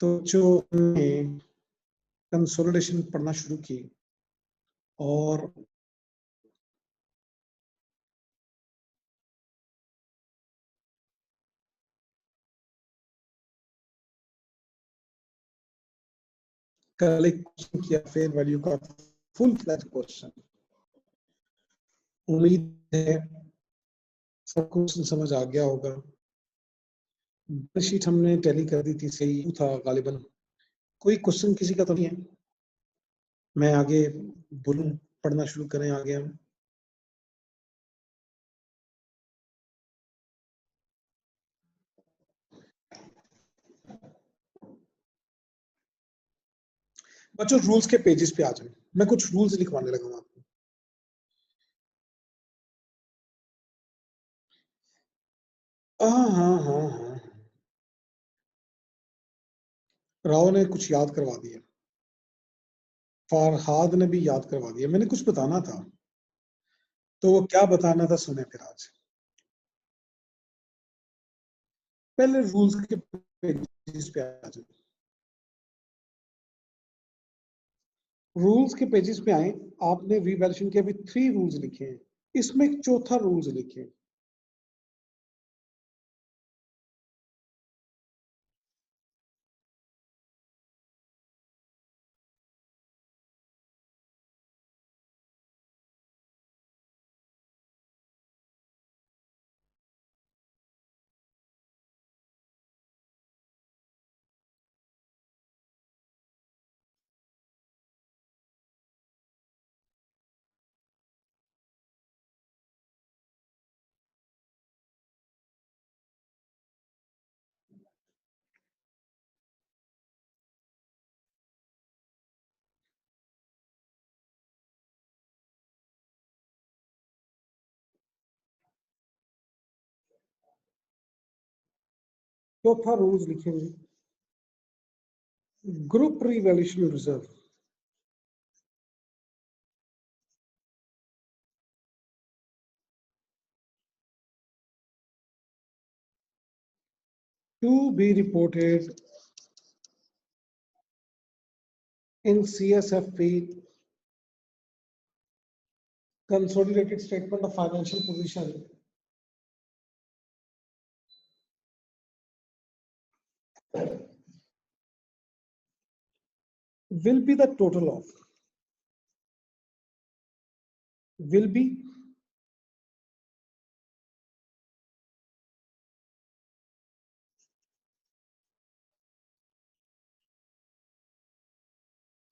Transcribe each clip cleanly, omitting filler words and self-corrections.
तो जो हमने कंसोलिडेशन पढ़ना शुरू की और कल एक क्वेश्चन किया फेयर वैल्यू का फुल फ्लैश क्वेश्चन। उम्मीद है सब कुछ समझ आ गया होगा। शीट हमने टैली कर दी थी, सही था गालिबन। कोई क्वेश्चन किसी का तो नहीं है? मैं आगे बोलूं, पढ़ना शुरू करें आगे हम। बच्चों रूल्स के पेजेस पे आ जाए, मैं कुछ रूल्स लिखवाने लगा हूं आपको। हाँ, राव ने कुछ याद करवा दिया, फरहाद ने भी याद करवा दिया। मैंने कुछ बताना था, तो वो क्या बताना था सुने फिर आज। पहले रूल्स के पेजेस पे आ जाए। रूल्स के पेजेस पे आए, आपने रीवैल्यूएशन के अभी 3 रूल्स लिखे हैं, इसमें एक चौथा रूल्स लिखे। चौथा रूल्स लिखेंगे, group revaluation reserve. To be reported in CSFP, consolidated statement of financial position, will be the total of, will be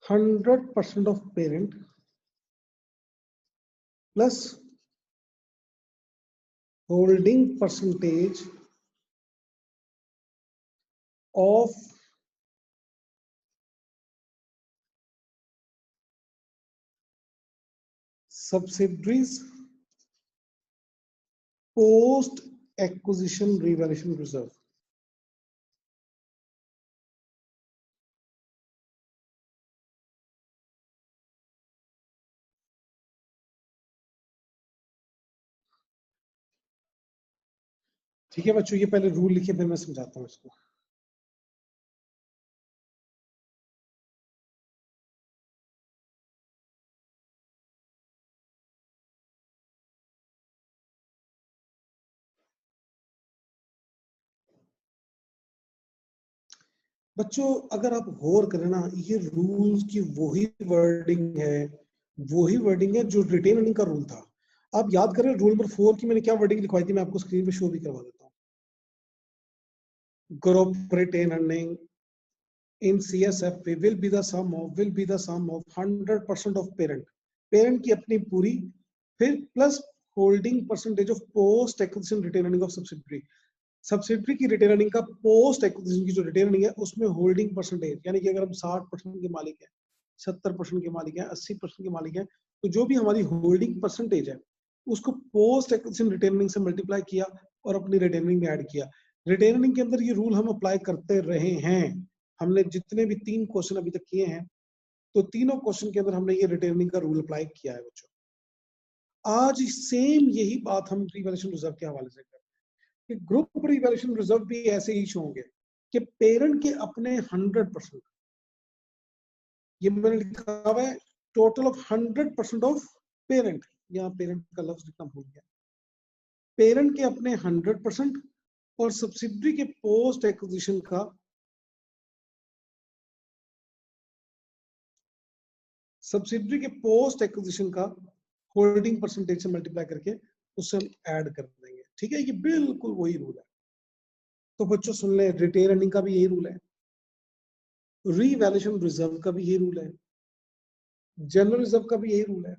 100% of parent plus holding percentage of subsidiaries post acquisition revaluation reserve। ठीक है बच्चों, ये पहले rule लिखे फिर मैं समझाता हूँ इसको। बच्चों अगर आप गौर करें ना, ये रूल्स की वही वर्डिंग है जो रिटेन अर्निंग का रूल था। आप याद करें रूल नंबर 4 की मैंने क्या वर्डिंग लिखवाई थी, मैं आपको स्क्रीन पे शो भी करवा देता हूँ। Group retain earning in CSFP will be the sum of 100% of parent की अपनी पूरी, फिर plus holding percentage of post acquisition retain earning of subsidiary की रिटेन अर्निंग का पोस्ट एक्विजिशन की जो रिटेन अर्निंग है उसमें होल्डिंग परसेंटेज, यानी कि अगर हम 60% के मालिक हैं, 70% के मालिक हैं, 80% के मालिक हैं, तो जो भी हमारी होल्डिंग परसेंटेज है उसको पोस्ट एक्विजिशन रिटेन अर्निंग से मल्टीप्लाई किया और अपनी रिटेन अर्निंग में ऐड किया। रिटेन अर्निंग के अंदर ये रूल हम अप्लाई करते रहे हैं। हमने जितने भी 3 क्वेश्चन अभी तक किए हैं, तो तीनों क्वेश्चन के अंदर हमने ये रिटेन का रूल अप्लाई किया है बच्चों। आज सेम यही बात हम रिवैल्यूएशन रिजर्व के हवाले से करते हैं कि ग्रुप रिवैल्यूएशन रिजर्व भी ऐसे ही होंगे। कि पेरेंट के अपने 100%, ये मैंने लिखा हुआ है टोटल ऑफ 100% ऑफ पेरेंट, यहाँ पेरेंट का लफ्ज लिखना भूल गया, पेरेंट के अपने 100% और सब्सिडरी के पोस्ट एक्विजिशन का होल्डिंग परसेंटेज से मल्टीप्लाई करके उससे हम ऐड कर देंगे। ठीक है, ये बिल्कुल वही रूल है। तो बच्चों सुन ले, रिटेन अर्निंग का भी यही रूल है, रीवैल्यूएशन रिजर्व का भी यही रूल है, जनरल रिजर्व का भी यही रूल है,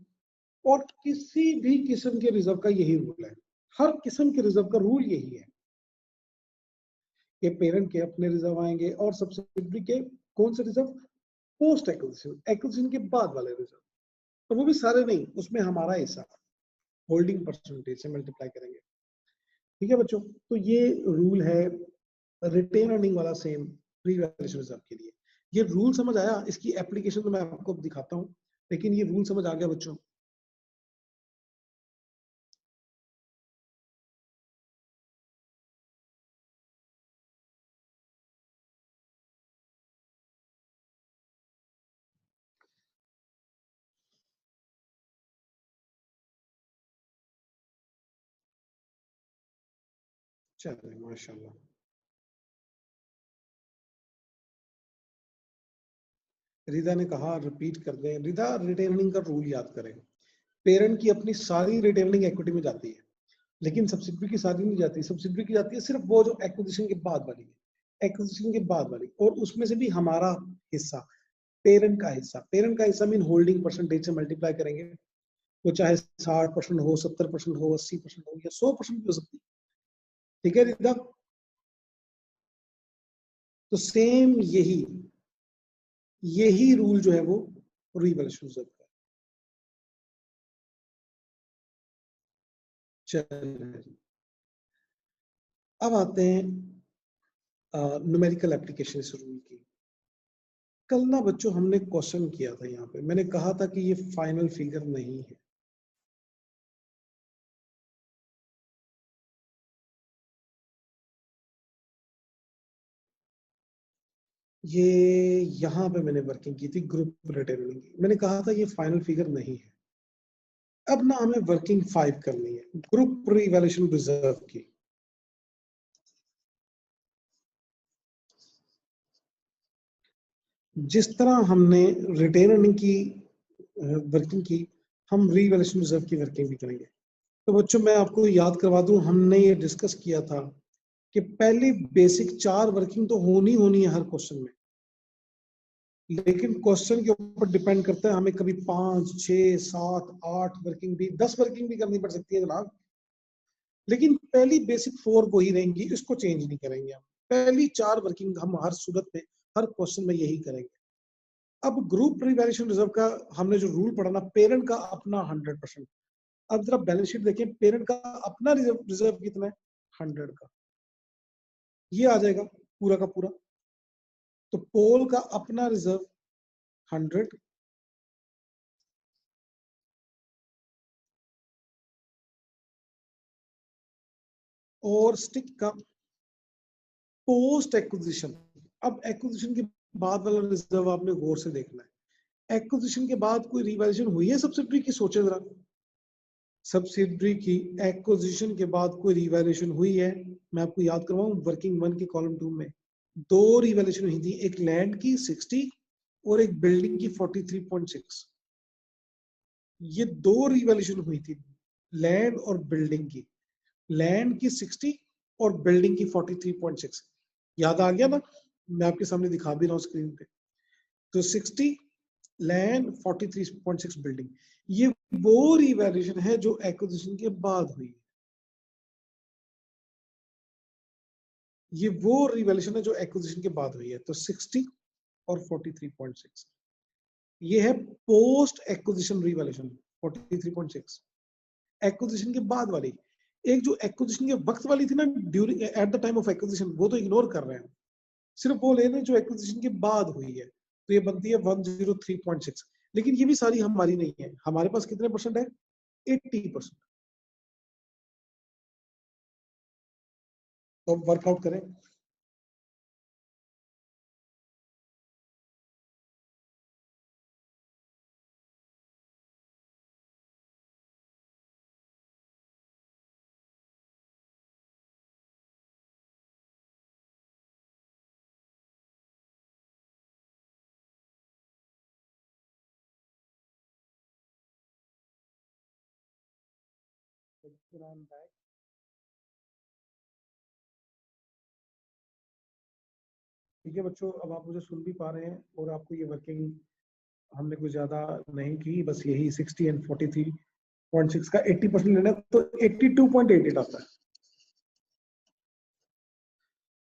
और किसी भी किस्म के रिजर्व का यही रूल है। हर किस्म के रिजर्व का रूल यही है कि पेरेंट के अपने रिजर्व आएंगे और सब्सिडरी के कौन से रिजर्व, पोस्ट एक्विजिशन के बाद वाले रिजर्व, तो वो भी सारे नहीं, उसमें हमारा हिस्सा होल्डिंग परसेंटेज से मल्टीप्लाई करेंगे। ठीक है बच्चों, तो ये रूल है रिटेन अर्निंग वाला, सेम रीवैल्यूएशन रिजर्व के लिए। ये रूल समझ आया? इसकी एप्लीकेशन तो मैं आपको दिखाता हूँ, लेकिन ये रूल समझ आ गया बच्चों? चलिए माशाल्लाह। रिदा ने कहा रिपीट कर दें। रिदा, रिटेन अर्निंग का रूल याद करें, पेरेंट की अपनी सारी रिटेन अर्निंग इक्विटी में जाती है, लेकिन सब्सिडरी की सारी नहीं जाती। सब्सिडरी की जाती है सिर्फ वो जो एक्विजिशन के बाद वाली है, एक्विजिशन के बाद वाली, और उसमें से भी हमारा हिस्सा, पेरेंट का हिस्सा। पेरेंट का हिस्सा मीन होल्डिंग परसेंटेज से मल्टीप्लाई करेंगे, वो चाहे 60% हो, 70% हो, 80% हो, या 100% भी हो सकती है। ठीक है रिदा? तो सेम यही रूल जो है वो रीवैल्यूएशन रिजर्व का। चलिए अब आते हैं न्यूमेरिकल एप्लीकेशन इस रूल की। कल ना बच्चों हमने क्वेश्चन किया था, यहाँ पे मैंने कहा था कि ये फाइनल फिगर नहीं है। ये यहाँ पे मैंने वर्किंग की थी ग्रुप रिटेनिंग की, मैंने कहा था ये फाइनल फिगर नहीं है। अब ना हमें वर्किंग 5 करनी है, ग्रुप रिवैल्यूएशन रिजर्व की। जिस तरह हमने रिटेन अर्निंग की वर्किंग की, हम रीवैल्यूएशन रिजर्व की वर्किंग भी करेंगे। तो बच्चों मैं आपको याद करवा दूं, हमने ये डिस्कस किया था कि पहली बेसिक 4 वर्किंग तो होनी है हर क्वेश्चन में, लेकिन क्वेश्चन के ऊपर डिपेंड करता है, हमें कभी 5, 6, 7, 8 वर्किंग भी, 10 वर्किंग भी करनी पड़ सकती है जनाब, लेकिन पहली बेसिक 4 वही रहेंगी, इसको चेंज नहीं करेंगे हम। पहली 4 वर्किंग हम हर सूरत में, हर क्वेश्चन में यही करेंगे। अब ग्रुप रिवैल्यूएशन रिजर्व का हमने जो रूल पढ़ा ना, पेरेंट का अपना 100%। अब जरा बैलेंस शीट देखें, पेरेंट का अपना रिजर्व कितना है, 100 का, ये आ जाएगा पूरा का पूरा। तो पोल का अपना रिजर्व 100, और स्टिक का पोस्ट एक्विजिशन। अब एक्विजिशन के बाद वाला रिजर्व आपने गौर से देखना है। एक्विजिशन के बाद कोई रिवैल्यूएशन हुई है सब्सिडरी की, सोचे जरा। सब्सिडरी की एक्विजिशन के बाद कोई रिवैल्यूएशन हुई है? मैं आपको याद करवाऊं, वर्किंग 1 के कॉलम 2 में 2 रिवैल्यूएशन हुई थी, एक लैंड की 60 और एक बिल्डिंग की 43.6। ये 2 रिवैल्यूएशन हुई थी लैंड और बिल्डिंग की, लैंड की 60 और बिल्डिंग की 43.6। याद आ गया ना? मैं आपके सामने दिखा भी रहा हूँ स्क्रीन पे। तो 60 लैंड, 43.6 बिल्डिंग, ये वो रिवैल्यूएशन है जो एक्विजिशन के बाद हुई। ये वो रिवैल्यूएशन है जो एक्विजिशन के बाद हुई है। तो 60 और 43.6 ये है पोस्ट एक्विजिशन रिवैल्यूएशन। 43.6 एक्विजिशन के बाद वाली। एक जो एक्विजिशन के वक्त वाली थी ना, during at the time of acquisition, वो तो इग्नोर कर रहे हैं, सिर्फ वो ले लें जो एक्विजिशन के बाद हुई है। तो ये बनती है 103.6। लेकिन ये भी सारी हमारी नहीं है, हमारे पास कितने परसेंट है, 80%। तो वर्कआउट करें। ठीक है बच्चों, अब आप मुझे सुन भी पा रहे हैं और आपको ये वर्किंग हमने कुछ ज्यादा नहीं की, बस यही 60 एंड 43.6 का 80% लेना है, तो 82.88 आता है।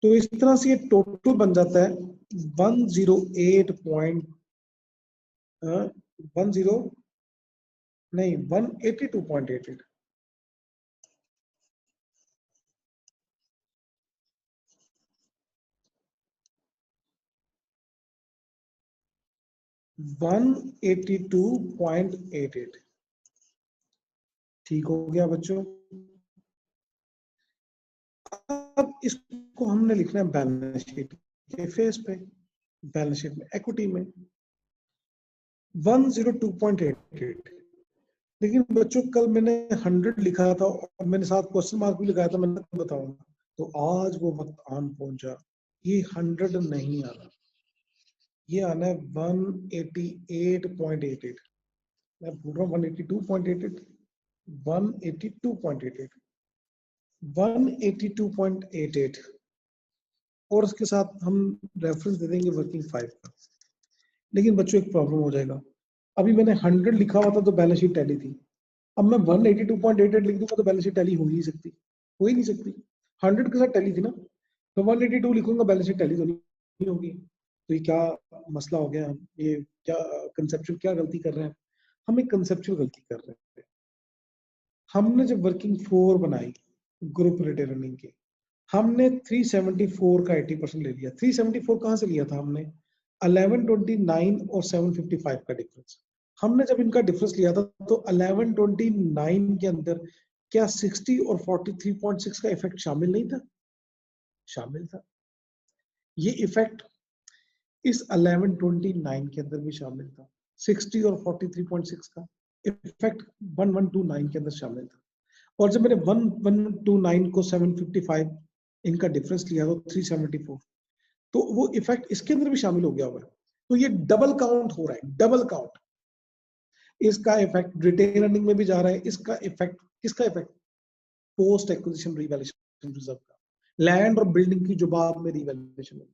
तो इस तरह से ये टोटल बन जाता है 108.10 नहीं 182.88। वन 82.88 ठीक हो गया बच्चों। अब इसको हमने लिखना है बैलेंस शीट के फेस पे, बैलेंस शीट में इक्विटी में 102.88। लेकिन बच्चों कल मैंने 100 लिखा था और मैंने साथ क्वेश्चन मार्क भी लगाया था, मैंने बताऊंगा। तो आज वो वक्त आन पहुंचा, ये 100 नहीं आना, ये आना है 188.88। मैं बोल रहा हूँ 182.88, 182.88, 182.88 और उसके साथ हम रेफरेंस दे देंगे वर्किंग 5 का। लेकिन बच्चों एक प्रॉब्लम हो जाएगा, अभी मैंने 100 लिखा हुआ था तो बैलेंस शीट टैली थी, अब मैं 182.88 लिख दूंगा तो बैलेंस शीट टैली हो ही नहीं सकती, हो ही नहीं सकती। 100 के साथ टैली थी ना, तो 182 लिखूंगा बैलेंस शीट टैली तो नहीं होगी। तो ये क्या मसला हो गया, ये क्या कंसेप्चुअल क्या गलती कर रहे हैं हम, एक कंसेप्चुअल गलती कर रहे हैं। हमने जब वर्किंग 4 बनाई ग्रुप रिटेन रनिंग की, हमने 374 का 80% ले लिया। 374 कहां से लिया था हमने, 1129 और 755 का डिफरेंस। हमने जब इनका डिफरेंस लिया था तो 1129 के अंदर क्या 60 और 43.6 का इफेक्ट शामिल नहीं था? शामिल था। ये इफेक्ट इस 1129 के अंदर भी शामिल था, 60 और 43.6 का इफेक्ट 1129 के अंदर शामिल था। और जब मैंने 1129 को 755 इनका डिफरेंस लिया तो 374, तो वो इफेक्ट इसके अंदर भी शामिल हो गया हुआ है। तो ये डबल काउंट हो रहा है, डबल काउंट। इसका इफेक्ट रिटेन अर्निंग में भी जा रहा है, इसका इफेक्ट, किसका effect, post acquisition revaluation reserve का, लैंड और बिल्डिंग की जो बाद में रीवैल्यूएशन होगी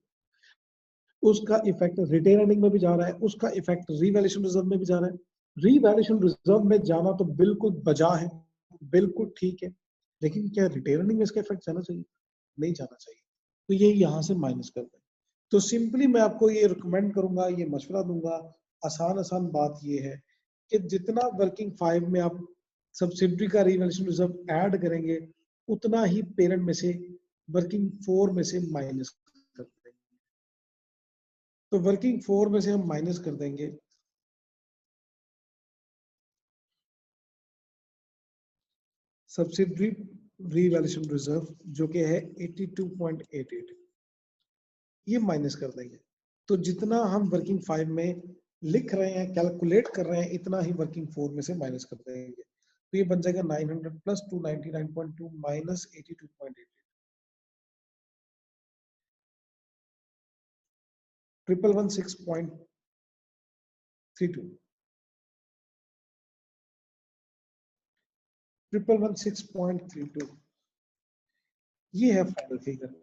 उसका इफेक्ट रिटेन अर्निंग में भी जा रहा है, उसका इफेक्ट रीवैल्यूएशन रिजर्व में भी जा रहा है। रीवैल्यूएशन रिजर्व में जाना तो बिल्कुल बजा है, बिल्कुल ठीक है, लेकिन क्या रिटेन अर्निंग में इसका इफेक्ट जाना चाहिए? नहीं जाना चाहिए, तो ये यहाँ से माइनस कर दें। तो सिंपली मैं आपको ये रिकमेंड करूंगा, ये मशवरा दूंगा, आसान आसान बात ये है कि जितना वर्किंग 5 में आप सब्सिडरी का रीवैल्यूएशन रिजर्व ऐड करेंगे उतना ही पेरेंट में से वर्किंग 4 में से माइनस कर देंगे। तो वर्किंग 4 में से हम माइनस कर देंगे सब्सिडरी रीवैल्यूएशन रिजर्व जो कि है 82.88, ये माइनस कर देंगे। तो जितना हम वर्किंग 5 में लिख रहे हैं, कैलकुलेट कर रहे हैं, इतना ही वर्किंग 4 में से माइनस कर देंगे। तो ये बन जाएगा 900 प्लस 299.2 माइनस 82.88, 1116.32, 1116.32, ये है फाइनल फिगर।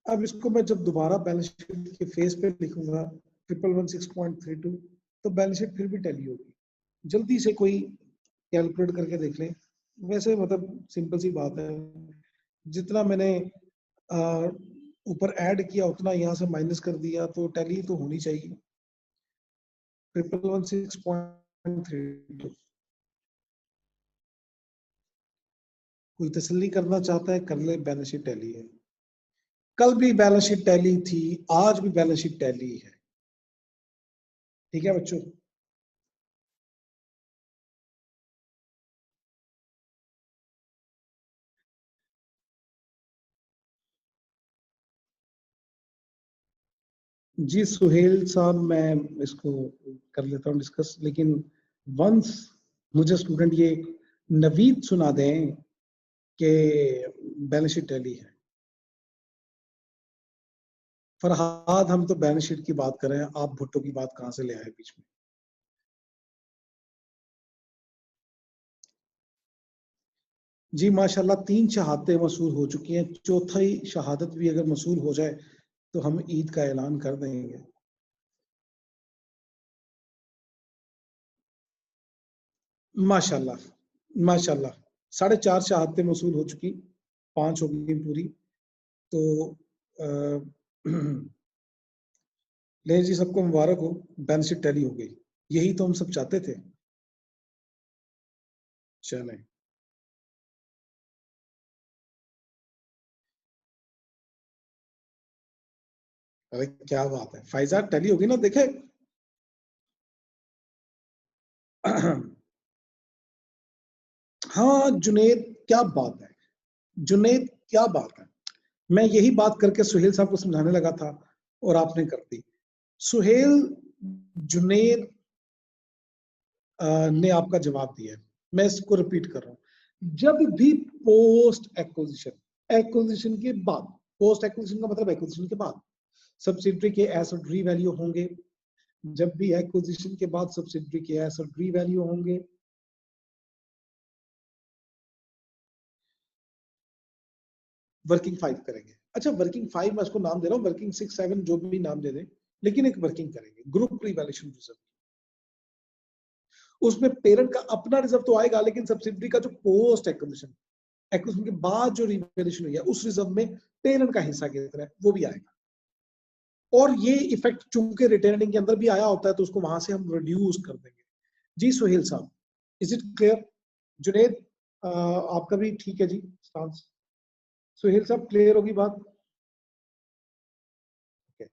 अब इसको मैं जब दोबारा बैलेंस शीट के फेस पे लिखूंगा 1116.32, तो बैलेंस शीट फिर भी टैली होगी। जल्दी से कोई कैलकुलेट करके देख लें, वैसे मतलब सिंपल सी बात है, जितना मैंने ऊपर ऐड किया उतना यहाँ से माइनस कर दिया, तो टैली तो होनी चाहिए 1116.32। कोई तसल्ली करना चाहता है कर ले, बैलेंस शीट टैली है, कल भी बैलेंस शीट टैली थी, आज भी बैलेंस शीट टैली है। ठीक है बच्चों, जी सुहेल साहब, मैं इसको कर लेता हूँ डिस्कस, लेकिन वंस मुझे स्टूडेंट ये नवीद सुना दें कि बैलेंस शीट टैली है। फरहाद, हम तो बैलेंस शीट की बात कर रहे हैं, आप भुट्टो की बात कहां से ले आए बीच में? जी माशाल्लाह 3 शहादतें मसूल हो चुकी हैं, चौथी शहादत भी अगर मसूल हो जाए तो हम ईद का ऐलान कर देंगे। माशाल्लाह, माशाल्लाह 4.5 शहादतें मसूल हो चुकी, 5 हो गई पूरी। तो ले जी सबको मुबारक हो, बेनिफिट टैली हो गई। यही तो हम सब चाहते थे। चलें। अरे क्या बात है, फाइजा टैली होगी ना, देखे। हाँ जुनेद, क्या बात है जुनेद, क्या बात है। मैं यही बात करके सुहेल साहब को समझाने लगा था और आपने कर दी। सुहेल, जुनेद ने आपका जवाब दिया है। मैं इसको रिपीट कर रहा हूं, जब भी पोस्ट एक्विजिशन, एक्विजिशन के बाद, पोस्ट एक्विजिशन का मतलब एक्विजिशन के बाद सब्सिडरी के एसेट रीवैल्यू होंगे। जब भी एक्विजिशन के बाद सब्सिडरी के एसेट रीवैल्यू होंगे, वर्किंग 5 करेंगे। अच्छा वर्किंग 5 मैं उसको नाम दे रहा हूँ, वर्किंग 6 7 जो भी नाम दे दें, लेकिन एक वर्किंग करेंगे ग्रुप रिवैल्यूएशन रिजर्व। उसमें पेरेंट का अपना रिजर्व तो आएगा, लेकिन सब्सिडरी का जो पोस्ट एक्विजिशन, एक्विजिशन के बाद जो रिवैल्यूएशन हुई है उस रिजर्व में पेरेंट का हिस्सा कितना है वो भी आएगा। और ये इफेक्ट चूंकि रिटर्निंग के अंदर भी आया होता है तो उसको वहां से हम रिड्यूस कर देंगे। जी सुहेल साहब, इज इट क्लियर? जुनेद आपका भी ठीक है जी स्टांस? सुहेल साहब क्लियर होगी बात? okay.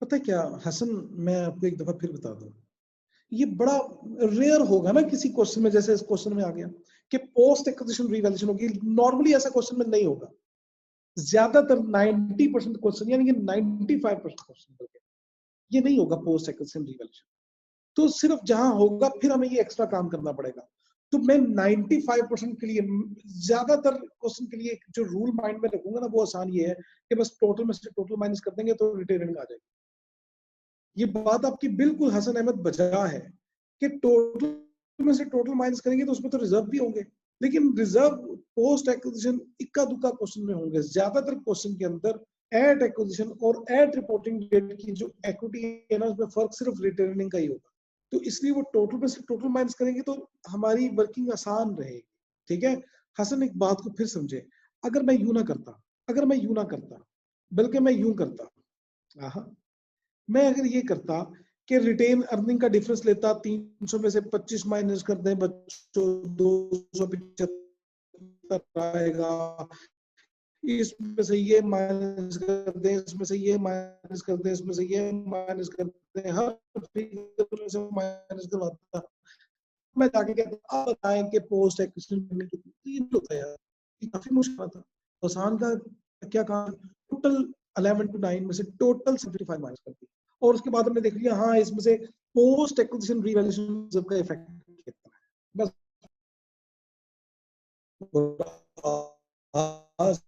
पता है क्या हसन, मैं आपको एक दफा फिर बता दूं, ये बड़ा रेयर होगा ना किसी क्वेश्चन में, जैसे इस क्वेश्चन में आ गया कि पोस्ट एक्विजिशन रिवैल्यूएशन होगी। नॉर्मली ऐसा क्वेश्चन में नहीं होगा। ज्यादातर 90% क्वेश्चन, यानी कि 95% क्वेश्चन ये नहीं होगा पोस्ट एक्विजिशन रिवैल्यूएशन। तो सिर्फ जहां होगा फिर हमें ये एक्स्ट्रा काम करना पड़ेगा। तो मैं 95% के लिए, ज्यादातर क्वेश्चन के लिए जो रूल माइंड में रखूंगा ना वो आसान ये है कि बस टोटल में से टोटल माइनस कर देंगे तो रिटेनिंग आ जाएगी। ये बात आपकी बिल्कुल हसन अहमद बजा है कि टोटल में से टोटल माइनस करेंगे तो उसमें तो रिजर्व भी होंगे, लेकिन रिजर्व पोस्ट एक्विजिशन इक्का दुक्का क्वेश्चन में होंगे। ज्यादातर क्वेश्चन के अंदर एट एक्विजिशन और एट रिपोर्टिंग डेट की जो इक्विटी है ना उसमें फर्क सिर्फ रिटेनिंग का ही होगा। तो इसलिए वो टोटल में से टोटल माइनस करेंगे तो हमारी वर्किंग आसान रहेगी। ठीक है हसन, एक बात को फिर समझे, अगर मैं यूं ना करता, अगर मैं यूं ना करता, बल्कि मैं यूं करता, हाँ, मैं अगर ये करता कि रिटेन अर्निंग का डिफरेंस लेता, 300 में से 25 माइनस कर दें बच्चों, 275 आएगा, इसमें से ये माइनस कर दें, इसमें से ये माइनस कर दें, इसमें से ये माइनस कर दें, हर फिगर में से माइनस करवाता, मैं जाके कहता आप बताएं कि पोस्ट एक्विजिशन करने की तीन होता है यार, ये काफी मुश्किल था। आसान का क्या काम, टोटल 11 to 9 में से टोटल 75 माइनस कर दिया, और उसके बाद हमने देख लिया हाँ इसमें से पोस्ट एक्विजिशन रिवैल्यूएशन का इफेक्ट कितना है बस। आज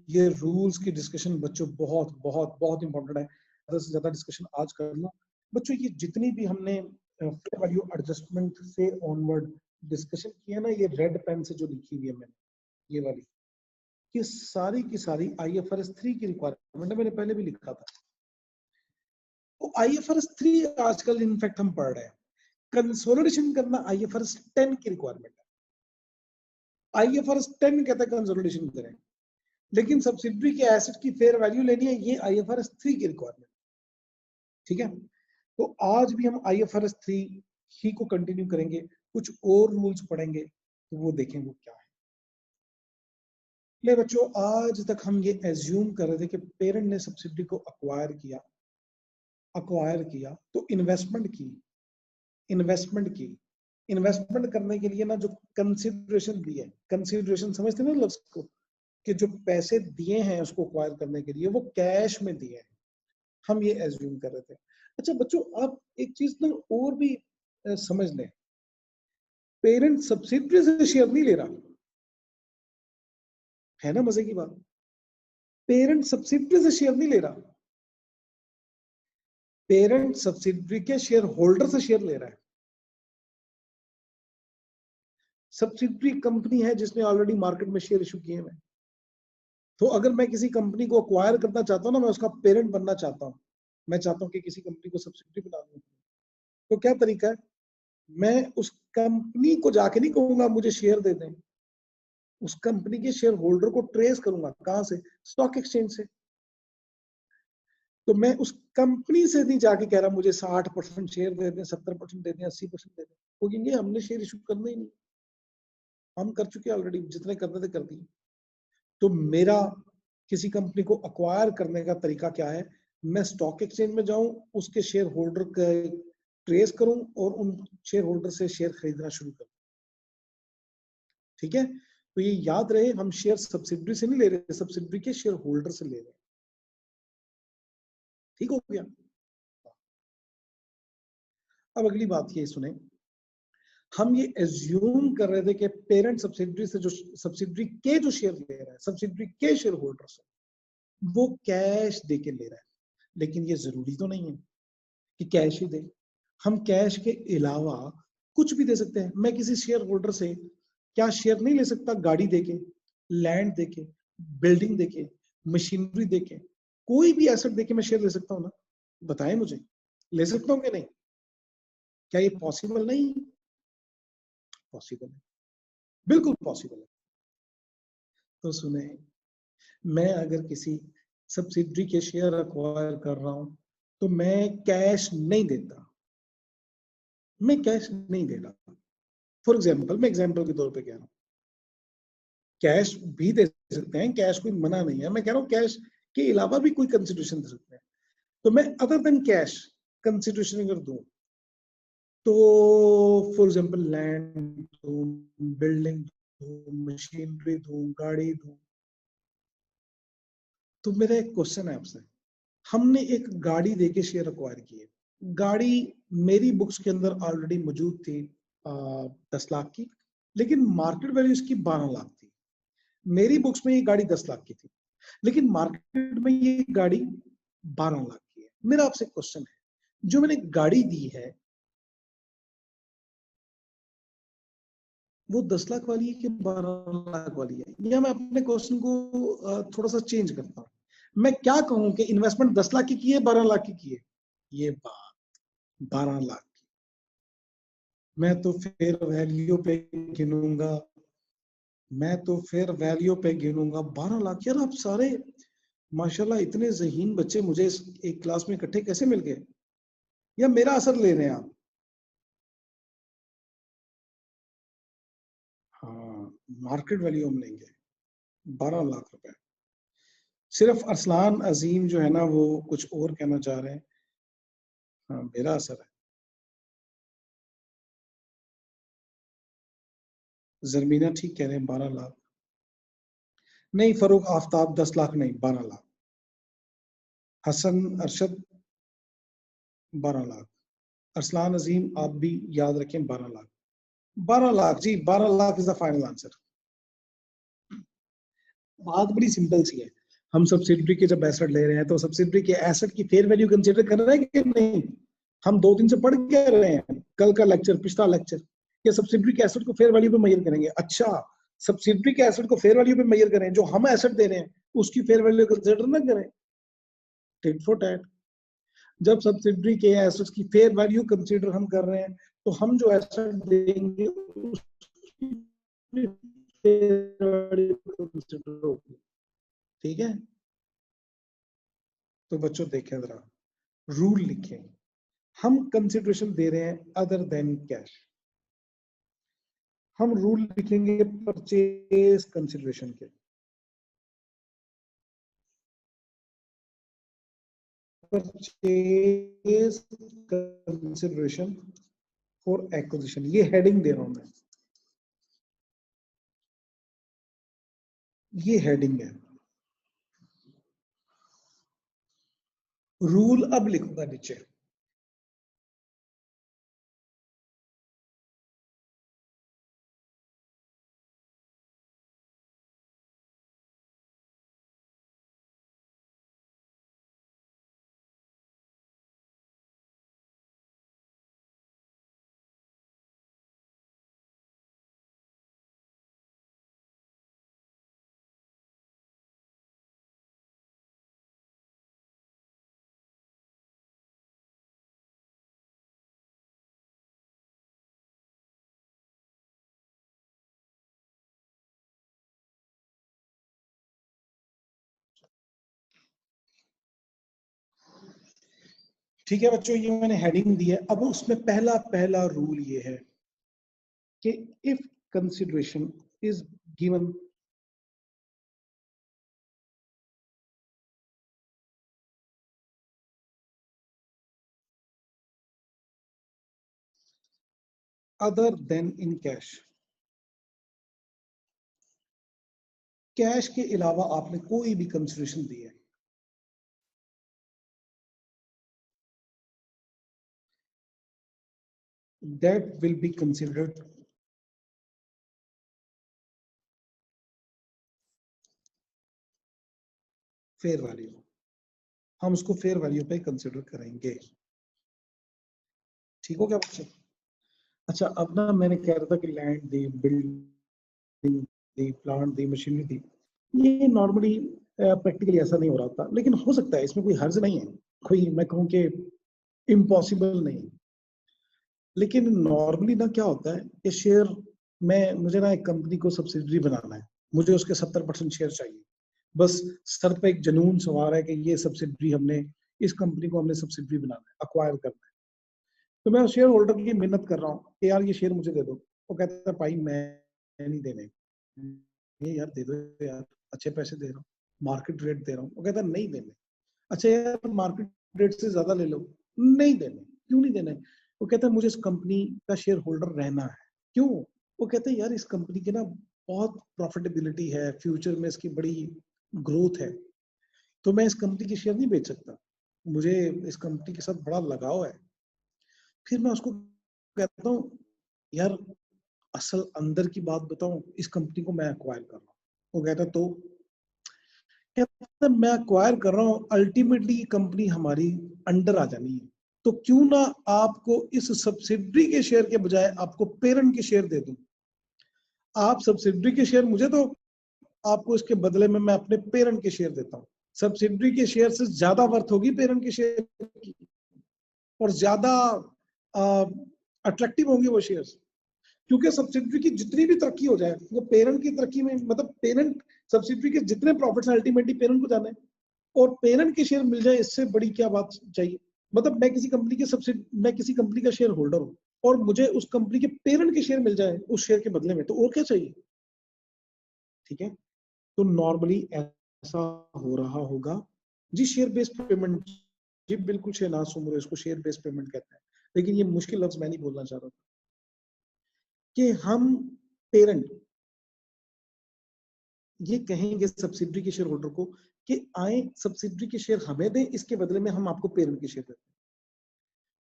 ये रूल्स की डिस्कशन बच्चों बहुत बहुत बहुत इंपॉर्टेंट है, ज्यादा से ज्यादा डिस्कशन आज करना बच्चों। ये जितनी भी हमने फेयर वैल्यू एडजस्टमेंट से ऑनवर्ड डिस्कशन की है ना, ये रेड पेन से जो लिखी हुई है मैंने, ये वाली, ये सारी की सारी IFRS 3 की रिक्वायरमेंट है, मैंने पहले भी लिखा था। तो IFRS 3 आजकल इनफैक्ट हम पढ़ रहे हैं, कंसोलिडेशन करना IFRS 10 की रिक्वायरमेंट है। IFRS 10 कहता है कंसोलिडेशन करें, लेकिन सब्सिडरी के एसेट की फेयर वैल्यू लेनी है, ये IFRS 3 की रिक्वायरमेंट। ठीक है, तो आज भी हम IFRS 3 ही को कंटिन्यू करेंगे, कुछ और रूल्स पढ़ेंगे तो वो देखेंगे वो क्या है। ले बच्चों, आज तक हम ये एज्यूम कर रहे थे कि पेरेंट ने सब्सिडी को अक्वायर किया तो इन्वेस्टमेंट की, इन्वेस्टमेंट की, इन्वेस्टमेंट करने के लिए ना जो कंसिडरेशन दी है, कंसिडरेशन समझते ना लफ्ज को, कि जो पैसे दिए हैं उसको अक्वायर करने के लिए वो कैश में दिए हैं, हम ये एज्यूम कर रहे थे। अच्छा बच्चों, आप एक चीज ना और भी समझ लें, पेरेंट सब्सिडरी से शेयर नहीं ले रहा, है ना मजे की बात। पेरेंट सब्सिडरी से शेयर नहीं ले रहा, पेरेंट सब्सिडरी के शेयर होल्डर से शेयर ले रहा है। सब्सिडरी कंपनी है जिसने ऑलरेडी मार्केट में शेयर इशू किए हैं। तो अगर मैं किसी कंपनी को अक्वायर करना चाहता हूँ ना, मैं उसका पेरेंट बनना चाहता हूँ, मैं चाहता हूँ कि किसी कंपनी को सब्सिडरी बना दूं, तो क्या तरीका है? मैं उस कंपनी को जाके नहीं कहूंगा मुझे शेयर दे दें, उस कंपनी के शेयर होल्डर को ट्रेस करूंगा। कहां से? स्टॉक एक्सचेंज से। तो मैं उस कंपनी से नहीं जाके कह रहा मुझे 60% शेयर दे दें, 70% दे दें, 80% दे दें, क्योंकि हमने शेयर इशू करना ही नहीं, हम कर चुके ऑलरेडी, जितने करने थे कर दिए। तो मेरा किसी कंपनी को अक्वायर करने का तरीका क्या है? मैं स्टॉक एक्सचेंज में जाऊं, उसके शेयर होल्डर का ट्रेस करूं और उन शेयर होल्डर से शेयर खरीदना शुरू करूं। ठीक है, तो ये याद रहे, हम शेयर सब्सिडरी से नहीं ले रहे, सब्सिडरी के शेयर होल्डर से ले रहे हैं। ठीक हो गया। अब अगली बात ये सुने, हम ये एज्यूम कर रहे थे कि पेरेंट सब्सिडरी से जो सब्सिडरी के जो शेयर ले रहा है, सब्सिडरी के शेयर होल्डर से, वो कैश दे के ले रहा है। लेकिन ये जरूरी तो नहीं है कि कैश ही दे, हम कैश के अलावा कुछ भी दे सकते हैं। मैं किसी शेयर होल्डर से क्या शेयर नहीं ले सकता? गाड़ी देके, लैंड देके, बिल्डिंग देके, मशीनरी देके, कोई भी एसेट देके मैं शेयर ले सकता हूँ ना? बताएं मुझे, ले सकता हूँ कि नहीं? क्या ये पॉसिबल नहीं? पॉसिबल है, बिल्कुल पॉसिबल है। तो सुने, मैं अगर किसी सब्सिडरी के शेयर अक्वायर कर रहा हूं तो मैं कैश नहीं देता, मैं कैश नहीं दे रहा। फॉर एग्जाम्पल, मैं एग्जाम्पल के तौर पे कह रहा हूँ, कैश भी दे सकते हैं, कैश कोई मना नहीं है, मैं कह रहा हूँ कैश के अलावा भी कोई कंसिडरेशन दे सकते हैं। तो मैं अदर देन कैश कंसिडरेशन अगर दूं, तो फॉर एग्जाम्पल लैंड दूं, बिल्डिंग दूं, मशीनरी दूं, गाड़ी दूं, तो मेरा एक क्वेश्चन है आपसे, हमने एक गाड़ी देके शेयर अक्वायर किए, गाड़ी मेरी बुक्स के अंदर ऑलरेडी मौजूद थी 10 लाख की, लेकिन मार्केट वैल्यू इसकी 12 लाख थी। मेरी बुक्स में ये गाड़ी 10 लाख की थी, लेकिन मार्केट में ये गाड़ी 12 लाख की है। मेरा आपसे क्वेश्चन है, जो मैंने गाड़ी दी है वो 10 लाख वाली है कि 12 लाख वाली है? या मैं अपने क्वेश्चन को थोड़ा सा चेंज करता हूँ, मैं क्या कहूँ कि इन्वेस्टमेंट 10 लाख की है, 12 लाख की है? ये बात 12 लाख की, मैं तो फेयर वैल्यू पे गिनूंगा, मैं तो फेयर वैल्यू पे गिनूंगा 12 लाख। यार आप सारे माशाल्लाह इतने ज़हीन बच्चे मुझे इस एक क्लास में इकट्ठे कैसे मिल गए? या मेरा असर ले रहे हैं आप? हाँ, मार्केट वैल्यू हम लेंगे 12 लाख रुपए। सिर्फ अरसलान अजीम जो है ना वो कुछ और कहना चाह रहे हैं। हाँ, मेरा असर है। जरमीना ठीक कह रहे हैं, 12 लाख। नहीं फरूक आफ्ताब, 10 लाख नहीं, 12 लाख। हसन अरशद, 12 लाख। अरसलान अजीम आप भी याद रखें, 12 लाख। 12 लाख जी, 12 lakh is the final answer. बात बड़ी सिंपल सी है, हम सब्सिडरी के जब एसेट ले रहे हैं तो सब्सिडरी के एसेट की फेयर वैल्यू कंसीडर कर रहे हैं कि नहीं? हम 2 दिन से पढ़ के रहे हैं, कल का लेक्चर, पिछला लेक्चर, ये सब्सिडरी के एसेट को फेयर वैल्यू पे मेजर करेंगे। अच्छा, सब्सिडरी के एसेट को फेयर वैल्यू पे मेजर करें, जो हम एसेट दे रहे हैं उसकी फेयर वैल्यू कंसिडर ना करें? Tit for tat. जब सब्सिडरी के एसेट्स की फेयर वैल्यू कंसिडर हम कर रहे हैं तो हम जो एसेट देंगे उसकी फेयर वैल्यू कंसिडर होगी। ठीक है, तो बच्चों देखें जरा, रूल लिखें, हम कंसिडरेशन दे रहे हैं अदर देन कैश, हम रूल लिखेंगे परचेज कंसिडरेशन के। परचेज कंसिडरेशन फॉर एक्विजिशन, ये हेडिंग दे रहा हूं मैं, ये हेडिंग है। रूल अब लिखूंगा नीचे, ठीक है बच्चों, ये मैंने हेडिंग दी है। अब उसमें पहला रूल ये है कि if consideration is given other then in cash, cash के अलावा आपने कोई भी कंसिडरेशन दी है, that will be considered fair value. हम उसको फेयर वैल्यू पे कंसिडर करेंगे। ठीक हो गया बच्चे? अच्छा, अब ना मैंने कह रहा था कि लैंड दी, बिल्डिंग दी, प्लांट दी, मशीनरी दी, ये नॉर्मली प्रैक्टिकली ऐसा नहीं हो रहा था, लेकिन हो सकता है, इसमें कोई हर्ज नहीं है, कोई मैं कहूँ कि इम्पॉसिबल नहीं। लेकिन नॉर्मली ना क्या होता है कि शेयर में मुझे ना एक कंपनी को सब्सिडरी बनाना है, मुझे उसके 70% शेयर चाहिए। बस सर पे एक जुनून सवार है कि ये सब्सिडरी हमने, इस कंपनी को हमने सब्सिडरी बनाना है, अक्वायर करना है। तो मैं शेयर होल्डर की मिन्नत कर रहा हूँ कि यार ये शेयर मुझे दे दो। वो कहता है भाई मैं नहीं देने। ये यार दे दो यार, अच्छे पैसे दे रहा हूँ, मार्केट रेट दे रहा हूँ। वो कहता है नहीं देने। अच्छा यार मार्केट रेट से ज्यादा ले लो। नहीं देने। क्यों नहीं देने? वो कहता है मुझे इस कंपनी का शेयर होल्डर रहना है। क्यों? वो कहते हैं यार इस कंपनी की ना बहुत प्रॉफिटेबिलिटी है, फ्यूचर में इसकी बड़ी ग्रोथ है, तो मैं इस कंपनी की शेयर नहीं बेच सकता, मुझे इस कंपनी के साथ बड़ा लगाव है। फिर मैं उसको कहता हूँ यार असल अंदर की बात बताऊं, इस कंपनी को मैं एक्वायर कर रहा हूँ। वो कहता तो कहता मैं एक्वायर कर रहा हूँ, अल्टीमेटली कंपनी हमारी अंडर आ जानी है, तो क्यों ना आपको इस सब्सिडरी के शेयर के बजाय आपको पेरेंट के शेयर दे दूं। आप सब्सिडरी के शेयर मुझे दो, आपको इसके बदले में मैं अपने पेरेंट के शेयर देता हूँ। सब्सिडरी के शेयर से ज्यादा वर्थ होगी पेरेंट के शेयर की, और ज्यादा अट्रैक्टिव होंगे वो शेयर्स। क्योंकि सब्सिडरी की जितनी भी तरक्की हो जाए, वो पेरेंट की तरक्की में, मतलब पेरेंट सब्सिडरी के जितने प्रॉफिट्स अल्टीमेटली पेरेंट को जाना है, और पेरेंट के शेयर मिल जाए, इससे बड़ी क्या बात चाहिए? मतलब मैं किसी कंपनी के मैं किसी कंपनी का शेयर होल्डर हूँ और मुझे उस कंपनी के पेरेंट के शेयर मिल जाए उस शेयर के बदले में, तो और क्या चाहिए? ठीक है, तो नॉर्मली ऐसा हो रहा होगा जी। शेयर बेस्ड पेमेंट जी, बिल्कुल शहनाज सुमर इसको शेयर बेस्ड पेमेंट कहते हैं, लेकिन ये मुश्किल लफ्ज मैं नहीं बोलना चाह रहा था कि हम पेरेंट ये कहेंगे सब्सिडरी के शेयर होल्डर को कि आए सब्सिडरी के शेयर हमें दें, इसके बदले में हम आपको पेरेंट के शेयर देते हैं।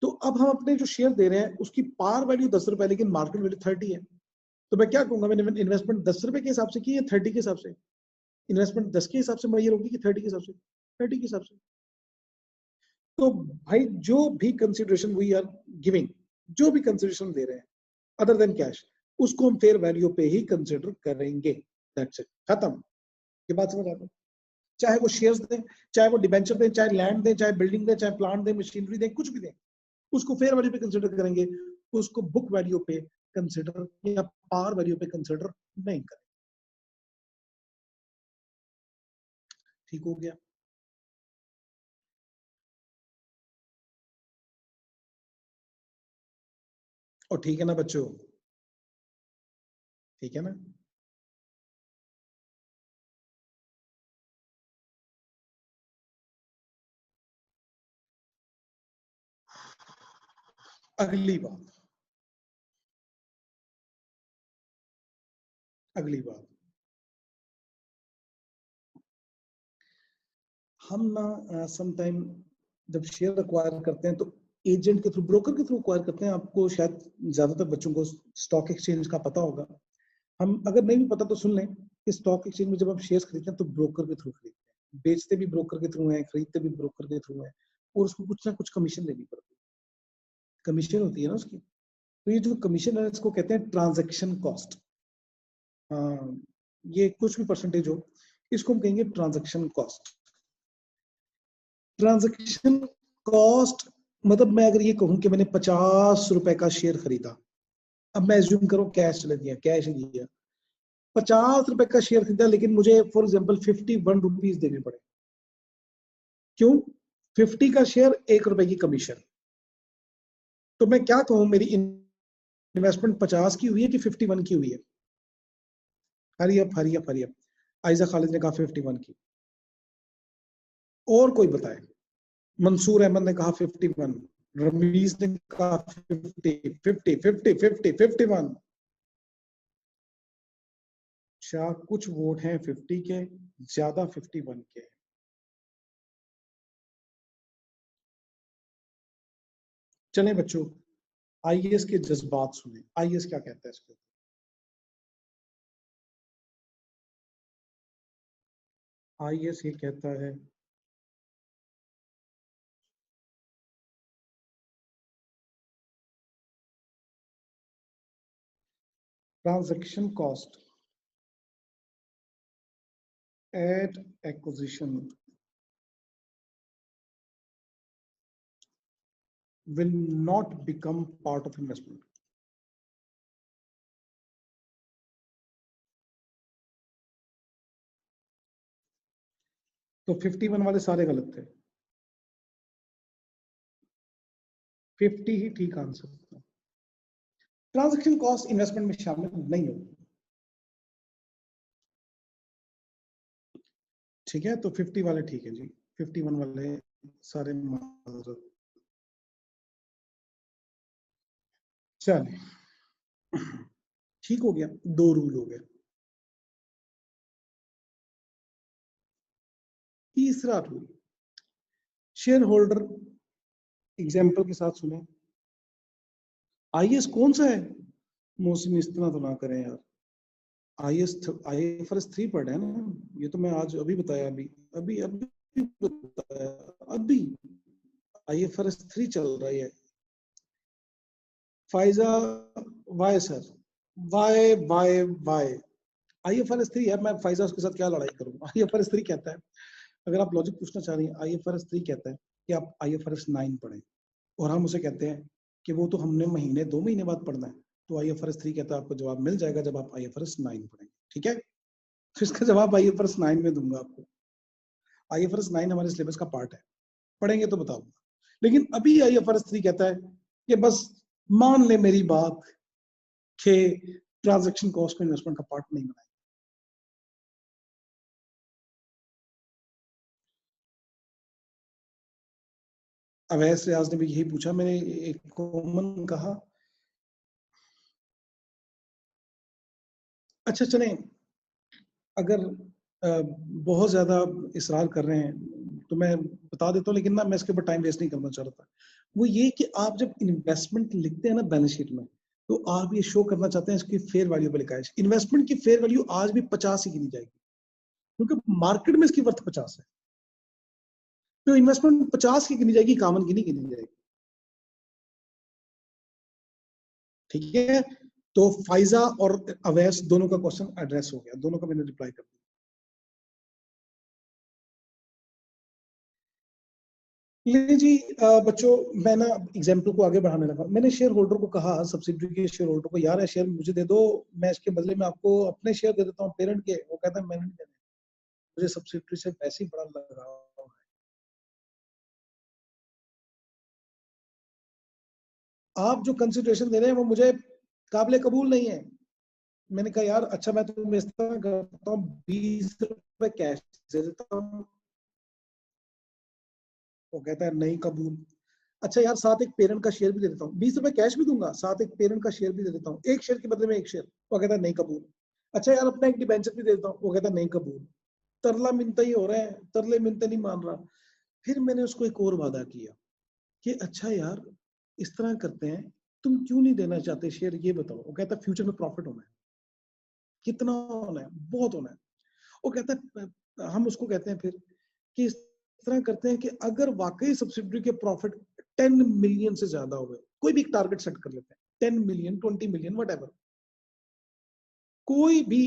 तो अब हम अपने जो शेयर दे रहे हैं उसकी पार वैल्यू 10 रुपए, लेकिन मार्केट वैल्यू 30 है। तो मैं क्या कहूंगा, मैंने इन्वेस्टमेंट 10 रुपए के हिसाब से की है, 30 के हिसाब से? इन्वेस्टमेंट 10 के हिसाब से मैयर होगी कि 30 के हिसाब से? 30 के हिसाब से। तो भाई जो भी कंसिडरेशन वी आर गिविंग, जो भी कंसिडरेशन दे रहे हैं अदर देन कैश, उसको हम फेयर वैल्यू पे ही कंसिडर करेंगे। दैट्स इट, खत्म। ये बात समझ आती है? चाहे वो शेयर्स दें, चाहे वो डिबेंचर दें, चाहे लैंड दें, चाहे बिल्डिंग दें, चाहे प्लांट दें, मशीनरी दें, कुछ भी दें, उसको फेयर वैल्यू पे कंसिडर करेंगे, उसको बुक वैल्यू पे कंसिडर या पार वैल्यू पे कंसिडर नहीं करेंगे। ठीक हो गया? और ठीक है ना बच्चों? ठीक है ना? अगली बात, अगली बात, हम ना समटाइम जब शेयर अक्वायर करते हैं तो एजेंट के थ्रू, ब्रोकर के थ्रू अक्वायर करते हैं। आपको शायद ज्यादातर बच्चों को स्टॉक एक्सचेंज का पता होगा। हम अगर नहीं भी पता तो सुन लें कि स्टॉक एक्सचेंज में जब हम शेयर्स खरीदते हैं तो ब्रोकर के थ्रू खरीदते हैं, बेचते भी ब्रोकर के थ्रू हैं, खरीदते भी ब्रोकर के थ्रू हैं, और उसको कुछ ना कुछ कमीशन लेनी पड़ती है, कमीशन होती है ना उसकी। तो ये जो कमीशन है इसको कहते हैं ट्रांजेक्शन कॉस्ट। हाँ, ये कुछ भी परसेंटेज हो, इसको हम कहेंगे ट्रांजेक्शन कॉस्ट। ट्रांजेक्शन कॉस्ट मतलब मैं अगर ये कहूं कि मैंने 50 रुपए का शेयर खरीदा, अब मैं एज्यूम करो कैश चले दिया, कैश दिया, 50 रुपए का शेयर खरीदा, लेकिन मुझे फॉर एग्जाम्पल 51 रुपीज देने पड़े। क्यों? 50 का शेयर, 1 रुपए की कमीशन। तो मैं क्या कहूं, मेरी इन्वेस्टमेंट 50 की हुई है कि 51 की हुई है? Hurry up, hurry up, hurry up. Aiza Khalid ने कहा 51 की। और कोई बताए? मंसूर अहमद ने कहा 51, रमीज ने कहा 50, 50, 50, 50, 51। अच्छा, कुछ वोट हैं 50 के, ज्यादा 51 के। चले बच्चों, आईएएस के जज्बात सुने, आईएएस क्या कहता है इसको। आईएएस ये कहता है transaction cost at acquisition will not become part of investment. तो 51 वाले सारे गलत थे, 50 ही ठीक आंसर था। ट्रांजैक्शन कॉस्ट इन्वेस्टमेंट में शामिल नहीं होगी। ठीक है, तो 50 वाले ठीक है जी, 51 वाले सारे माजरत। चले, ठीक हो गया, 2 रूल हो गए। तीसरा रूल, शेयर होल्डर एग्जाम्पल के साथ सुने। आईएएस कौन सा है? मोहसिन इस तरह तो ना करें यार, आईएफआरएस 3 पढ़े है ना, ये तो मैं आज अभी बताया, अभी अभी अभी बताया, अभी आईएफआरएस 3 चल रही है। Faiza, why sir, why why why, IFRS 3 है। मैं फाइजा उसके साथ क्या लड़ाई करूं? आईएफआरएस 3 कहता है, अगर आप लॉजिक पूछना चाह रही हैं, आईएफआरएस 3 कहता है कि आप आईएफआरएस 9 पढ़ें, और हम उसे कहते हैं कि वो तो हमने महीने 2 महीने बाद पढ़ना है। तो आईएफआरएस 3 कहता है आपको जवाब मिल जाएगा जब आप आईएफआरएस 9 पढ़ेंगे। ठीक है, तो इसका जवाब आईएफआरएस 9 में दूंगा आपको। आईएफआरएस 9 हमारे सिलेबस का पार्ट है, पढ़ेंगे तो बताऊंगा। लेकिन अभी आईएफआरएस 3 कहता है कि बस मान ले मेरी बात कि ट्रांजैक्शन कॉस्ट को इन्वेस्टमेंट का पार्ट नहीं बनाए। अवैस रियाज ने भी यही पूछा, मैंने एक कॉमन कहा। अच्छा चलें, अगर बहुत ज्यादा इसरार कर रहे हैं तो मैं बता देता हूँ, लेकिन ना मैं इसके ऊपर टाइम वेस्ट नहीं करना चाह रहा था। वो ये कि आप जब इन्वेस्टमेंट लिखते हैं ना बैलेंस शीट में, तो आप ये शो करना चाहते हैं इसकी फेयर वैल्यू पे लिखा है। इन्वेस्टमेंट की फेयर वैल्यू आज भी 50 ही गिनी जाएगी, क्योंकि मार्केट में इसकी वर्थ 50 है। तो इन्वेस्टमेंट 50 की गिनी जाएगी, कामन की नहीं गिनी जाएगी। ठीक है, तो फाइजा और अवैस दोनों का क्वेश्चन एड्रेस हो गया, दोनों का मैंने रिप्लाई कर दिया। ले जी बच्चों, मैं ना एग्जाम्पल को आगे बढ़ाने लगा। मैंने शेयर होल्डर को कहा, सब्सिडरी के शेयर होल्डर को, यार शेयर मुझे दे दो, मैं इसके बदले में आपको अपने शेयर दे देता हूँ पेरेंट के। वो कहता है मैंने नहीं देने, मुझे सब्सिडरी से पैसे ही बड़ा लगाव है। आप जो कंसिडरेशन दे रहे हैं वो मुझे काबिल कबूल नहीं है। मैंने कहा यार अच्छा, मैं तुम्हें इस तरह करता हूँ, 20 रुपए कैश दे देता हूँ। वो कहता है नहीं कबूल। अच्छा यार, साथ एक पेरेंट का शेयर भी दे देता हूँ, 20 रुपए कैश भी दूंगा, साथ एक पेरेंट का शेयर भी दे देता हूँ, एक शेयर के बदले में एक शेयर। वो कहता है नहीं कबूल। अच्छा यार, अपना एक डिबेंचर भी दे देता हूँ। वो कहता है नहीं कबूल। तरला मिनता ही हो रहा है, तरले मिनते नहीं मान रहा। फिर मैंने उसको एक और वादा किया कि अच्छा यार, इस तरह करते हैं, तुम क्यों नहीं देना चाहते शेयर, ये बताओ। वो कहता है फ्यूचर में प्रॉफिट होना है। कितना होना है? बहुत होना है। वो कहता है, हम उसको कहते हैं फिर कि इस तरह करते हैं कि अगर वाकई सब्सिडरी के प्रॉफिट 10 मिलियन से ज्यादा हो गए, कोई भी टारगेट सेट कर लेते हैं, 10 मिलियन, 20 मिलियन, वट, कोई भी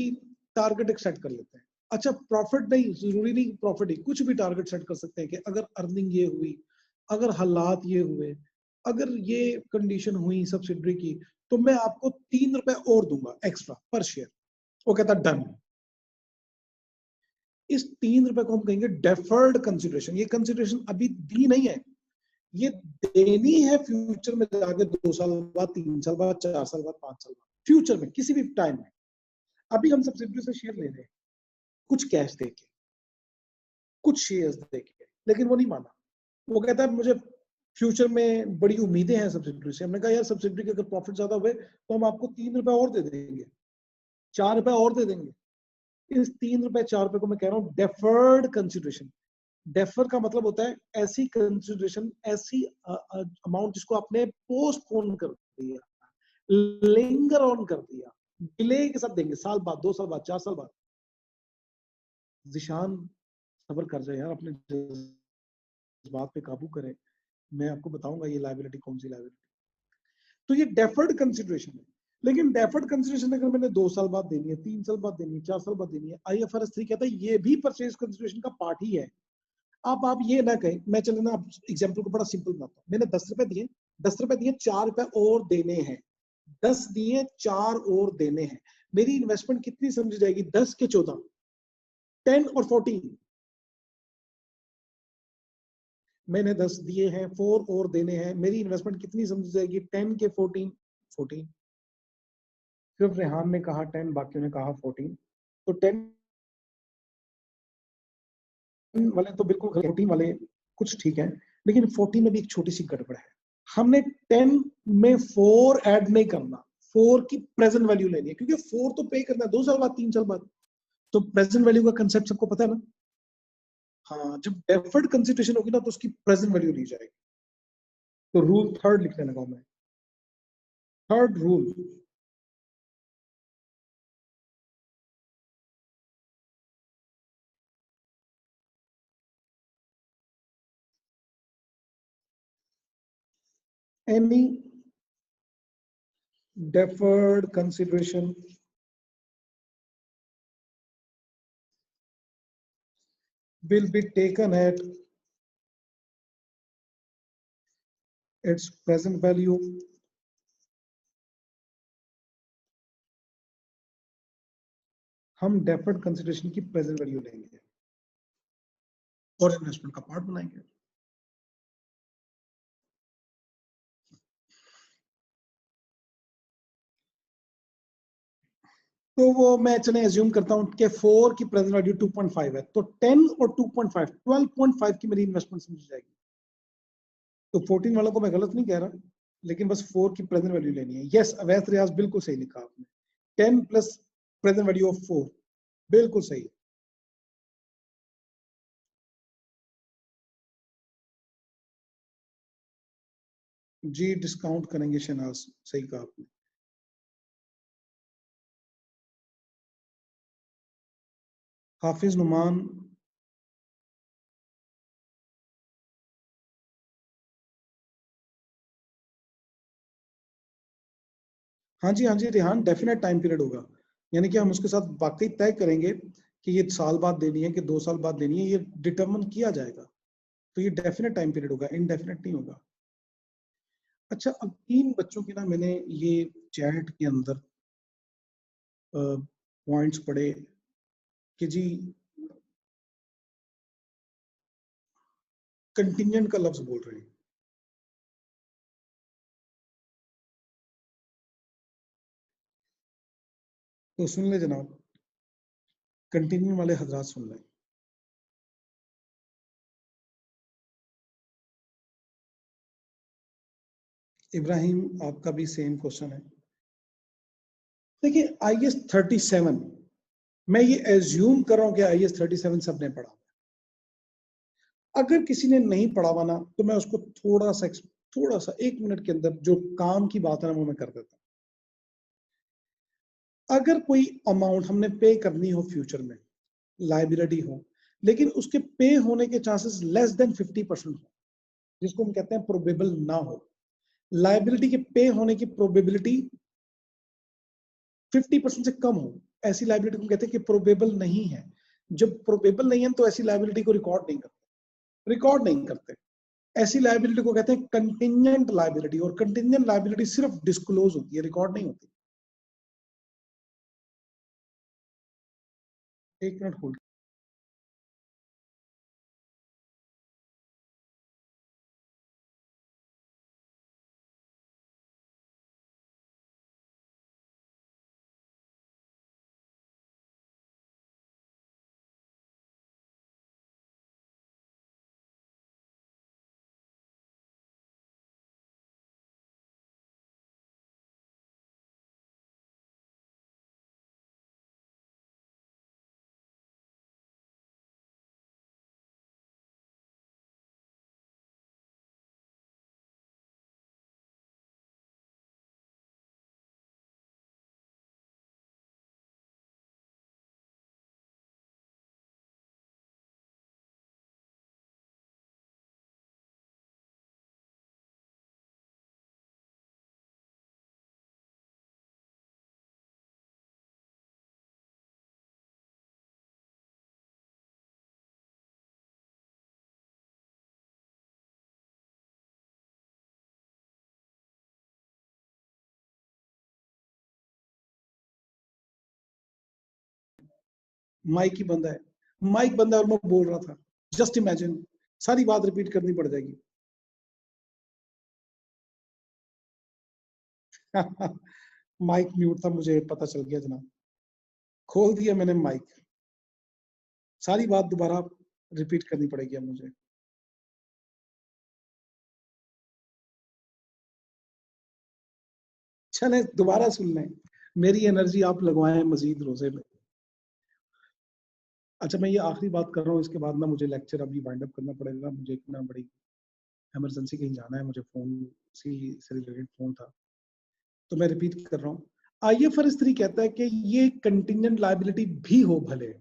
टारगेट सेट कर लेते हैं। अच्छा, प्रॉफिट नहीं, जरूरी नहीं प्रॉफिट ही, कुछ भी टारगेट सेट कर सकते हैं कि अगर अर्निंग ये हुई, अगर हालात ये हुए, अगर ये कंडीशन हुई सब्सिडरी की, तो मैं आपको 3 रुपए और दूंगा एक्स्ट्रा पर शेयर। वो कहता डन। इस 3 रुपए को हम कहेंगे डेफर्ड कंसिडरेशन। ये कंसिडरेशन अभी दी नहीं है, ये देनी है फ्यूचर में जाके 2 साल बाद, 3 साल बाद, 4 साल बाद, 5 साल बाद, फ्यूचर में किसी भी टाइम में। अभी हम सब्सिडियरी से शेयर ले रहे हैं, कुछ कैश देके, कुछ शेयर्स देके, लेकिन वो नहीं माना। वो कहता है मुझे फ्यूचर में बड़ी उम्मीदें हैं सब्सिडियरी से। हमने कहा यार सब्सिडियरी के अगर प्रॉफिट ज्यादा हुए तो हम आपको 3 रुपए और दे देंगे, 4 रुपए और दे देंगे। इस 3 रुपए 4 रुपए को मैं कह रहा हूँ डेफर्ड कंसिडरेशन। डेफर का मतलब होता है ऐसी कंसिडरेशन, ऐसी अमाउंट जिसको आपने पोस्टपोन कर दिया, लिंगर ऑन कर दिया, डिले के साथ देंगे, साल बाद, 2 साल बाद, 4 साल बाद। जिशान सब्र कर जाए यार, अपने जज्बात पे काबू करें। मैं आपको बताऊंगा ये लायबिलिटी कौन सी लायबिलिटी। तो ये डेफर्ड कंसिडरेशन है। लेकिन डेफर्ड कंसिडरेशन अगर मैंने 2 साल बाद देनी है, 3 साल बाद देनी है, 4 साल बाद देनी है, IFRS 3 कहता है ये भी परचेज कंसिडरेशन का पार्ट ही है। अब आप ये ना कहें, मैं चलो ना एग्जाम्पल को बड़ा सिंपल बनाता हूँ। मैंने 10 रुपए दिए, 10 रुपए दिए, 4 रुपए और देने हैं, 10 दिए, 4 और देने हैं। मेरी इन्वेस्टमेंट कितनी समझी जाएगी? 10 के 14, 10 और 14। मैंने 10 दिए हैं, 4 और देने हैं, मेरी इन्वेस्टमेंट कितनी समझी जाएगी? 10 के 14, 14। सिर्फ रेहान ने कहा 10, बाकियों ने कहा 14। तो 10 वाले तो बिल्कुल, 14 वाले कुछ ठीक है, लेकिन 14 में भी एक छोटी सी गड़बड़ है। हमने 10 में 4 ऐड नहीं करना, 4 की प्रेजेंट वैल्यू लेनी है, क्योंकि 4 तो पे करना है 2 साल बाद, 3 साल बाद। तो प्रेजेंट वैल्यू का कंसेप्ट सबको पता है ना? हाँ, जब डेफर्ड कंसिडरेशन होगी ना तो उसकी प्रेजेंट वैल्यू ली जाएगी। तो रूल थर्ड लिखने लगा मैं, third rule, any deferred consideration will be taken at its present value हम डेफर्ड कंसिडरेशन की प्रेजेंट वैल्यू लेंगे और इन्वेस्टमेंट का पार्ट बनाएंगे। तो वो मैं चले एज्यूम करता हूं कि 4 की प्रेजेंट वैल्यू 2.5 है, तो 10 और 2.5, 12.5 की मेरी इन्वेस्टमेंट समझ जाएगी। तो 14 वालों को मैं गलत नहीं कह रहा, लेकिन बस 4 की प्रेजेंट वैल्यू लेनी है। यस, अवैध रियाज बिल्कुल सही लिखा आपने, 10 प्लस प्रेजेंट वैल्यू ऑफ 4, बिल्कुल सही है। जी डिस्काउंट करेंगे शहनाज, सही कहा आपने। हाफिज नुमान, हाँ जी, हाँ जी रेहान, डेफिनेट टाइम पीरियड होगा। यानी कि हम उसके साथ वाकई तय करेंगे कि ये साल बाद देनी है कि 2 साल बाद देनी है, ये डिटरमिन किया जाएगा। तो ये डेफिनेट टाइम पीरियड होगा, इनडेफिनेट नहीं होगा। अच्छा, अब 3 बच्चों के ना मैंने ये चैट के अंदर पॉइंट्स पढ़े कि जी कंटिजेंट का लफ्ज बोल रहे हैं। तो सुन ले जनाब, कंटिजेंट वाले हजरात सुन लें। इब्राहिम, आपका भी सेम क्वेश्चन है। देखिए IAS 37, मैं ये एज्यूम कर रहा हूं कि IAS 37 सबने पढ़ा। अगर किसी ने नहीं पढ़ा हुआ ना, तो मैं उसको थोड़ा सा 1 मिनट के अंदर जो काम की बात है ना वो मैं कर देता हूं। अगर कोई अमाउंट हमने पे करनी हो फ्यूचर में, लाइबिलिटी हो, लेकिन उसके पे होने के चांसेस लेस देन 50% हो, जिसको हम कहते हैं प्रोबेबल ना हो। लाइबिलिटी के पे होने की प्रोबेबिलिटी 50% से कम हो, ऐसी लाइबिलिटी को कहते हैं कि प्रोबेबल नहीं है। जब प्रोबेबल नहीं है तो ऐसी लाइबिलिटी को रिकॉर्ड नहीं करते। ऐसी लाइबिलिटी को कहते हैं कंटिजेंट लाइबिलिटी, और कंटिजेंट लाइबिलिटी सिर्फ डिस्क्लोज होती है, रिकॉर्ड नहीं होती। 1 मिनट होल्ड। माइक ही बंद है, माइक बंद है और मैं बोल रहा था। जस्ट इमेजिन, सारी बात रिपीट करनी पड़ जाएगी। माइक म्यूट था, मुझे पता चल गया जनाब, खोल दिया मैंने माइक, सारी बात दोबारा रिपीट करनी पड़ेगी अब मुझे। चले दोबारा सुन लें, मेरी एनर्जी आप लगवाएं मजीद रोजे में। अच्छा, मैं ये आखिरी बात कर रहा हूँ, इसके बाद ना मुझे लेक्चर अभी वाइंड अप करना पड़ेगा, मुझे इतना बड़ी इमरजेंसी कहीं जाना है, मुझे फोन से रिलेटेड फोन था, तो मैं रिपीट कर रहा हूँ। IFRS 3 कहता है कि ये कंटिंजेंट लायबिलिटी भी हो, भले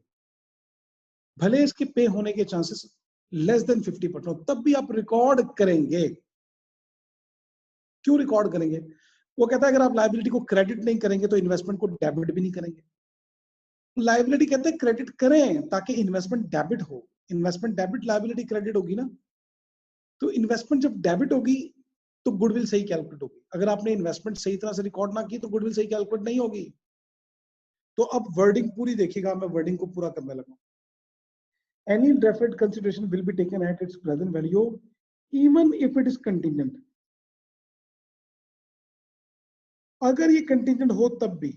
भले इसके पे होने के चांसेस लेस देन 50% तब भी आप रिकॉर्ड करेंगे। क्यों रिकॉर्ड करेंगे? वो कहता है अगर आप लायबिलिटी को क्रेडिट नहीं करेंगे तो इन्वेस्टमेंट को डेबिट भी नहीं करेंगे। लायबिलिटी कहते हैं क्रेडिट करें ताकि इन्वेस्टमेंट डेबिट हो। इन्वेस्टमेंट डेबिट, लायबिलिटी क्रेडिट होगी ना। तो इन्वेस्टमेंट जब डेबिट होगी तो गुडविल सही कैलकुलेट होगी। अगर आपने इन्वेस्टमेंट सही तरह से रिकॉर्ड ना की तो गुडविल सही कैलकुलेट नहीं होगी। तो अब वर्डिंग पूरी देखिएगा, मैं वर्डिंग को पूरा करने लगा। Any deferred consideration will be taken at its present value even if it is contingent. अगर ये कंटिंजेंट हो तब भी,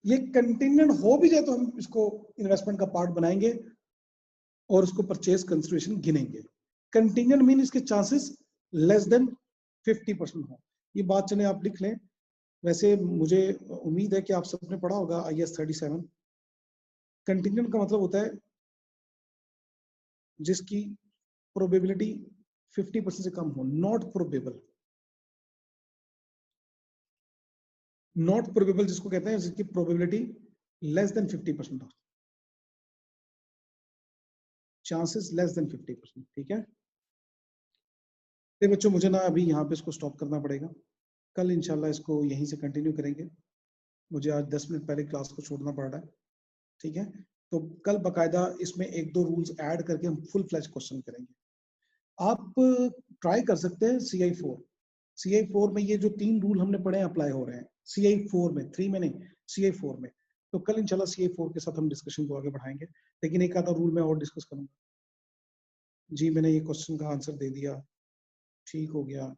ये कंटिंजेंट हो भी जाए तो हम इसको इन्वेस्टमेंट का पार्ट बनाएंगे और उसको परचेज कंसिडरेशन गिनेंगे। कंटिंजेंट मीन इसके चांसेस लेस देन 50% हो। ये बात चले आप लिख लें। वैसे मुझे उम्मीद है कि आप सबने पढ़ा होगा IAS 37। कंटिंजेंट का मतलब होता है जिसकी प्रोबेबिलिटी 50% से कम हो, नॉट प्रोबेबल। नॉट प्रोबेबल जिसको कहते हैं जिसकी प्रोबेबिलिटी लेस देन 50% हो, चांसेस लेस देन 50%। ठीक है, तो बच्चों मुझे ना अभी यहाँ पे इसको स्टॉप करना पड़ेगा, कल इंशाल्लाह इसको यहीं से कंटिन्यू करेंगे। मुझे आज 10 मिनट पहले क्लास को छोड़ना पड़ रहा है। ठीक है, तो कल बकायदा इसमें 1-2 रूल्स ऐड करके हम फुल फ्लैश क्वेश्चन करेंगे। आप ट्राई कर सकते हैं CI4 में ये जो 3 रूल हमने पढ़े अप्लाई हो रहे हैं CI4 में, 3 में नहीं, CI4 में। तो कल इंशाल्लाह CI4 के साथ हम डिस्कशन को आगे बढ़ाएंगे, लेकिन एक आधा रूल मैं और डिस्कस करूंगा। जी मैंने ये क्वेश्चन का आंसर दे दिया, ठीक हो गया,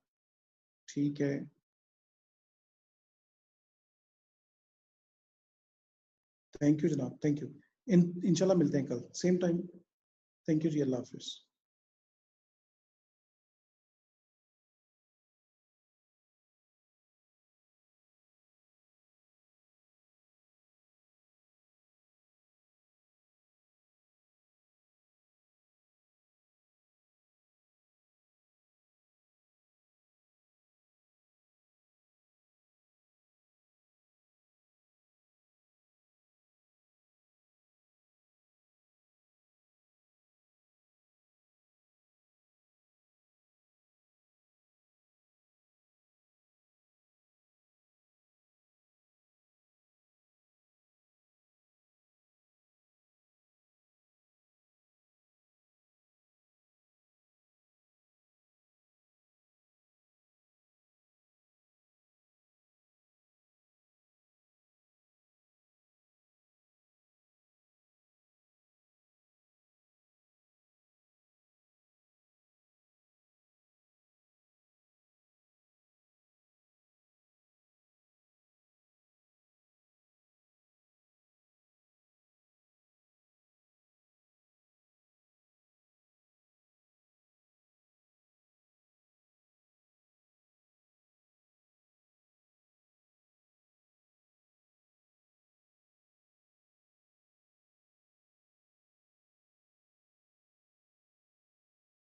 ठीक है, थैंक यू जनाब, थैंक यू। इंशाल्लाह मिलते हैं कल सेम टाइम। थैंक यू जी, अल्लाह हाफिज।